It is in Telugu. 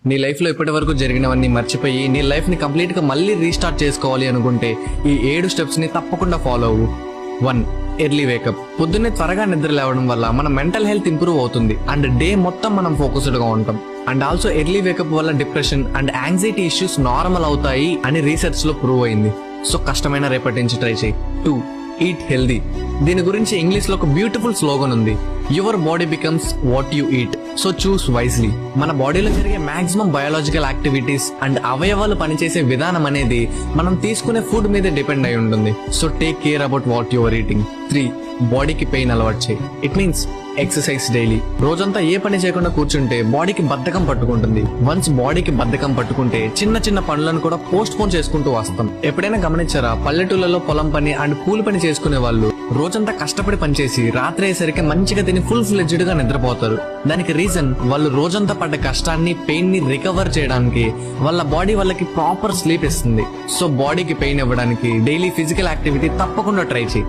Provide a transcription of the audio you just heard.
నీ లైఫ్ లో ఇప్పటి వరకు జరిగినవన్నీ మర్చిపోయి నీ లైఫ్ ని కంప్లీట్ గా మళ్ళీ రీస్టార్ట్ చేసుకోవాలి అనుకుంటే ఈ 7 స్టెప్స్ ని తప్పకుండా ఫాలో అవ్వు. 1. Early wake up. పొద్దున్నే త్వరగా నిద్ర లేవడం వల్ల మన మెంటల్ హెల్త్ ఇంప్రూవ్ అవుతుంది అండ్ డే మొత్తం మనం ఫోకస్డ్ గా ఉంటాం. అండ్ ఆల్సో ఎర్లీ వేకప్ వల్ల depression and anxiety issues normal అవుతాయి అని రీసెర్చ్ లో ప్రూవ్ అయింది. సో కష్టమైన రేపటి నుంచి ట్రై చేయి. 2. Eat healthy. దీని గురించి ఇంగ్లీష్ లో ఒక బ్యూటిఫుల్ స్లోగన్ ఉంది, your body becomes what you eat, so choose wisely. మన బాడీలో జరిగే మాక్సిమం బయాలజికల్ యాక్టివిటీస్ అండ్ అవయవాలు పనిచేసే విధానం అనేది మనం తీసుకునే ఫుడ్ మీద డిపెండ్ అయి ఉంటుంది. So take care about what you are eating. 3. బాడీకి పెయిన్ అలవాటు చేయి. It means exercise daily. రోజంతా ఏ పని చేయకుండా కూర్చుంటే బాడీకి బద్ధకం పట్టుకుంటుంది. వన్స్ బాడీకి బద్ధకం పట్టుకుంటే చిన్న చిన్న పనులను కూడా పోస్ట్ పోన్ చేసుకుంటూ వస్తాం. ఎప్పుడైనా గమనించారా, పల్లెటూళ్ళలో పొలం పని అండ్ కూలి పని చేసుకునే వాళ్ళు రోజంతా కష్టపడి పనిచేసి రాత్రి అయ్యేసరికి మంచిగా తిని ఫుల్ ఫ్లెడ్జ్డ్ గా నిద్రపోతారు. దానికి రీజన్ వాళ్ళు రోజంతా పడ్డ కష్టాన్ని, పెయిన్ ని రికవర్ చేయడానికి వాళ్ళ బాడీ వాళ్ళకి ప్రాపర్ స్లీప్ ఇస్తుంది. సో బాడీకి పెయిన్ ఇవ్వడానికి డైలీ ఫిజికల్ యాక్టివిటీ తప్పకుండా ట్రై చేయి.